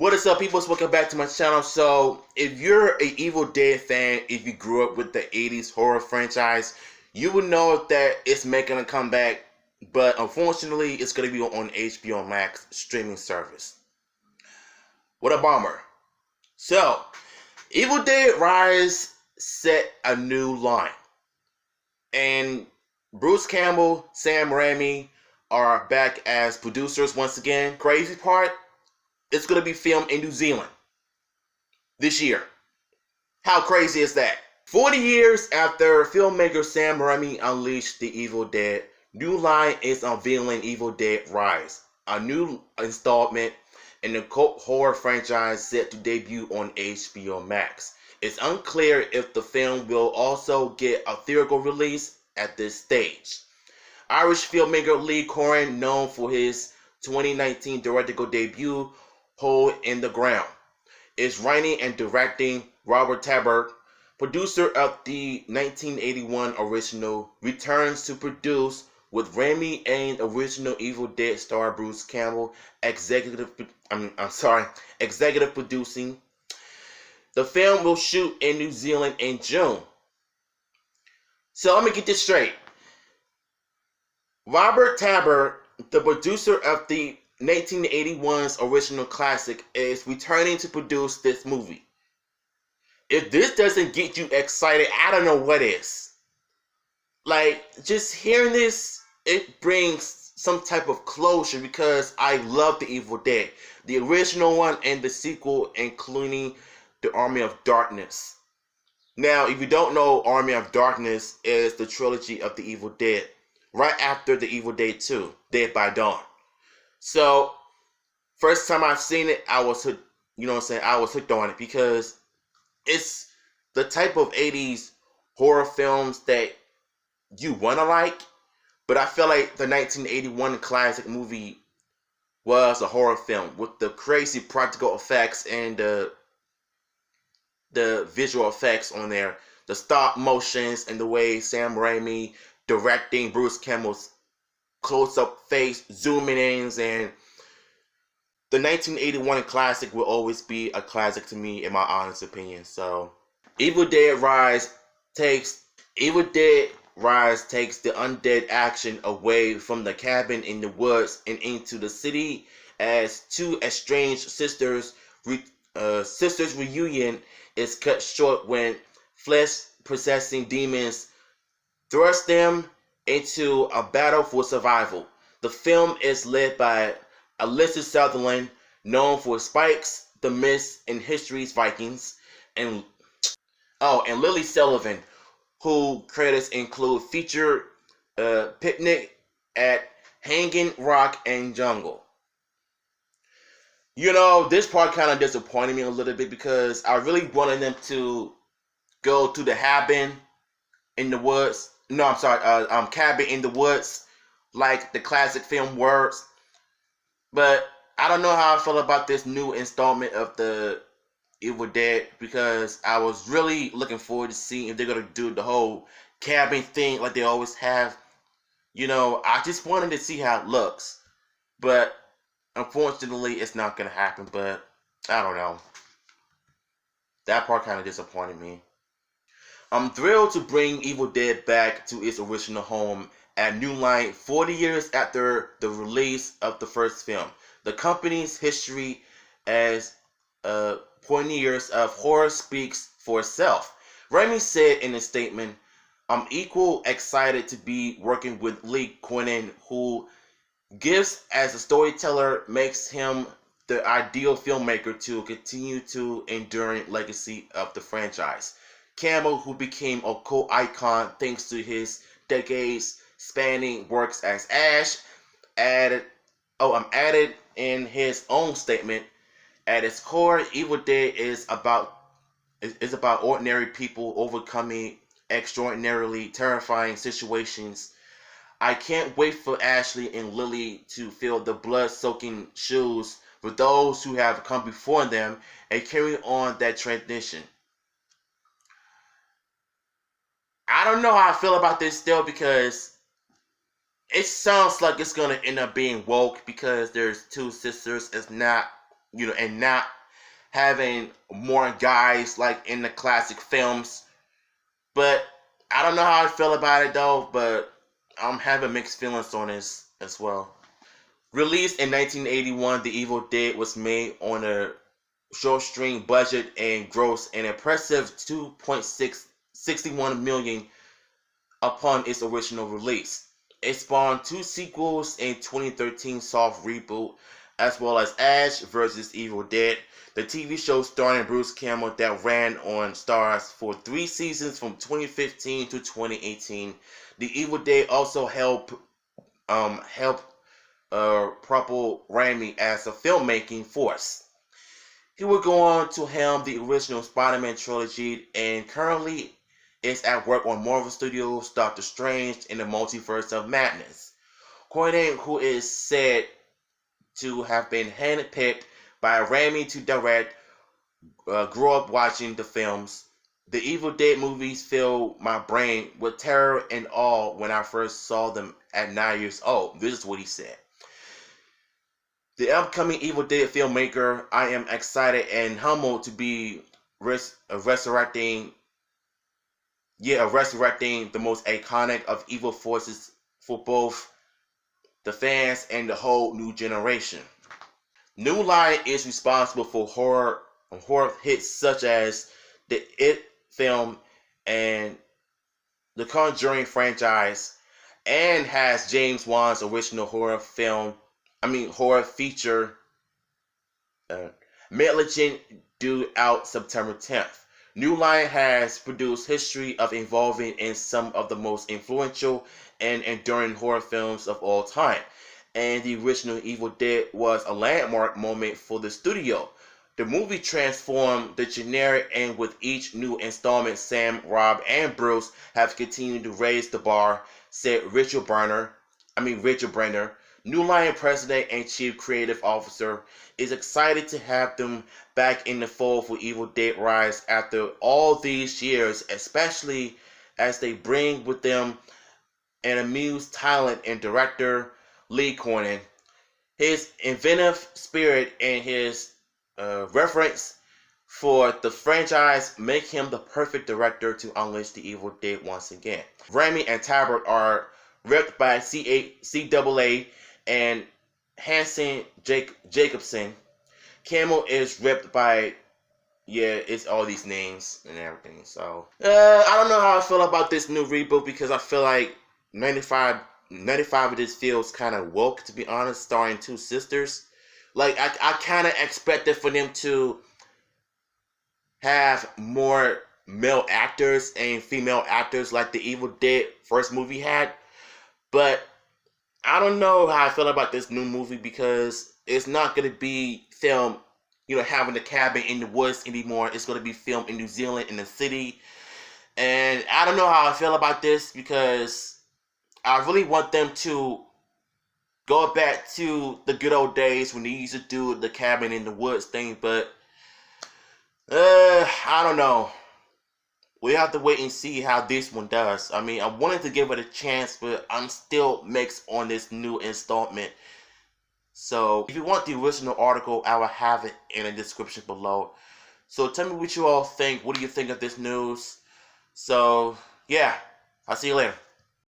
What is up, people? Welcome back to my channel. So, if you're an Evil Dead fan, if you grew up with the 80s horror franchise, you would know that it's making a comeback, but unfortunately, it's going to be on HBO Max streaming service. What a bummer. So, Evil Dead Rise set a new line, and Bruce Campbell, Sam Raimi are back as producers once again. Crazy part, it's going to be filmed in New Zealand this year. How crazy is that? 40 years after filmmaker Sam Raimi unleashed the Evil Dead, New Line is unveiling Evil Dead Rise, a new installment in the cult horror franchise set to debut on HBO Max. It's unclear if the film will also get a theatrical release at this stage. Irish filmmaker Lee Corrin, known for his 2019 directorial debut, Hole in the Ground, is writing and directing. Robert Tabbert, producer of the 1981 original, returns to produce with Raimi and original Evil Dead star Bruce Campbell executive producing. The film will shoot in New Zealand in June. So let me get this straight. Robert Tabbert, the producer of the 1981's original classic, is returning to produce this movie. If this doesn't get you excited, I don't know what is. Like, just hearing this, it brings some type of closure because I love the Evil Dead. The original one and the sequel, including the Army of Darkness. Now, if you don't know, Army of Darkness is the trilogy of the Evil Dead, right after the Evil Dead 2, Dead by Dawn. So, first time I've seen it, I was hooked, I was hooked on it because it's the type of 80s horror films that you want to like, but I feel like the 1981 classic movie was a horror film with the crazy practical effects and the visual effects on there, the stop motions and the way Sam Raimi directing Bruce Campbell's close-up face, zooming in, and the 1981 classic will always be a classic to me, in my honest opinion. So, Evil Dead Rise takes the undead action away from the cabin in the woods and into the city as two estranged sisters reunion is cut short when flesh-possessing demons thrust them into a battle for survival. The film is led by Alyssa Sutherland, known for Spikes, The Mist, and History's Vikings, and Lily Sullivan, who credits include feature Picnic at Hanging Rock and Jungle. This part kind of disappointed me a little bit because I really wanted them to go to the cabin in the woods. Cabin in the woods, like the classic film words. But I don't know how I feel about this new installment of the Evil Dead because I was really looking forward to seeing if they're going to do the whole cabin thing like they always have. I just wanted to see how it looks. But unfortunately, it's not going to happen. But I don't know. That part kind of disappointed me. I'm thrilled to bring Evil Dead back to its original home at New Line 40 years after the release of the first film. The company's history as 20 years of horror speaks for itself. Raimi said in a statement, "I'm equally excited to be working with Lee Corrin, who gives as a storyteller makes him the ideal filmmaker to continue to enduring legacy of the franchise." Campbell, who became a cult icon thanks to his decades-spanning works as Ash, added in his own statement, "At its core, Evil Dead is about ordinary people overcoming extraordinarily terrifying situations. I can't wait for Ashley and Lily to fill the blood-soaking shoes for those who have come before them and carry on that tradition." I don't know how I feel about this still because it sounds like it's going to end up being woke because there's two sisters. It's not and not having more guys like in the classic films. But I don't know how I feel about it though, but I'm having mixed feelings on this as well. Released in 1981, The Evil Dead was made on a shoestring budget and grossed an impressive 2.661 million upon its original release. It spawned two sequels in 2013 soft reboot, as well as Ash vs. Evil Dead, the TV show starring Bruce Campbell that ran on Stars for 3 seasons from 2015 to 2018. The Evil Dead also helped propel Raimi as a filmmaking force. He would go on to helm the original Spider-Man trilogy and currently is at work on Marvel Studios' Doctor Strange in the Multiverse of Madness. Cornyn, who is said to have been handpicked by Raimi to direct, grew up watching the films. The Evil Dead movies filled my brain with terror and awe when I first saw them at 9 years old. This is what he said. The upcoming Evil Dead filmmaker, I am excited and humbled to be resurrecting the most iconic of evil forces for both the fans and the whole new generation. New Line is responsible for horror hits such as the It film and the Conjuring franchise, and has James Wan's original horror feature, Mid-Legend, due out September 10th. New Line has produced history of involving in some of the most influential and enduring horror films of all time, and the original Evil Dead was a landmark moment for the studio. The movie transformed the genre, and with each new installment, Sam, Rob, and Bruce have continued to raise the bar, said Richard Brenner. New Line President and Chief Creative Officer is excited to have them back in the fold for Evil Dead Rise after all these years, especially as they bring with them an amused talent and director, Lee Cornyn. His inventive spirit and his reference for the franchise make him the perfect director to unleash the Evil Dead once again. Raimi and Talbot are ripped by CAA and Hanson Jacobson. Campbell is ripped by, it's all these names and everything. So I don't know how I feel about this new reboot, because I feel like 95 of this feels kind of woke, to be honest, starring two sisters. Like I kind of expected for them to have more male actors and female actors like the Evil Dead first movie had, but I don't know how I feel about this new movie, because it's not going to be filmed, having the cabin in the woods anymore. It's going to be filmed in New Zealand, in the city. And I don't know how I feel about this, because I really want them to go back to the good old days when they used to do the cabin in the woods thing. But I don't know. We have to wait and see how this one does. I mean, I wanted to give it a chance, but I'm still mixed on this new installment. So, if you want the original article, I will have it in the description below. So, tell me what you all think. What do you think of this news? So, yeah. I'll see you later.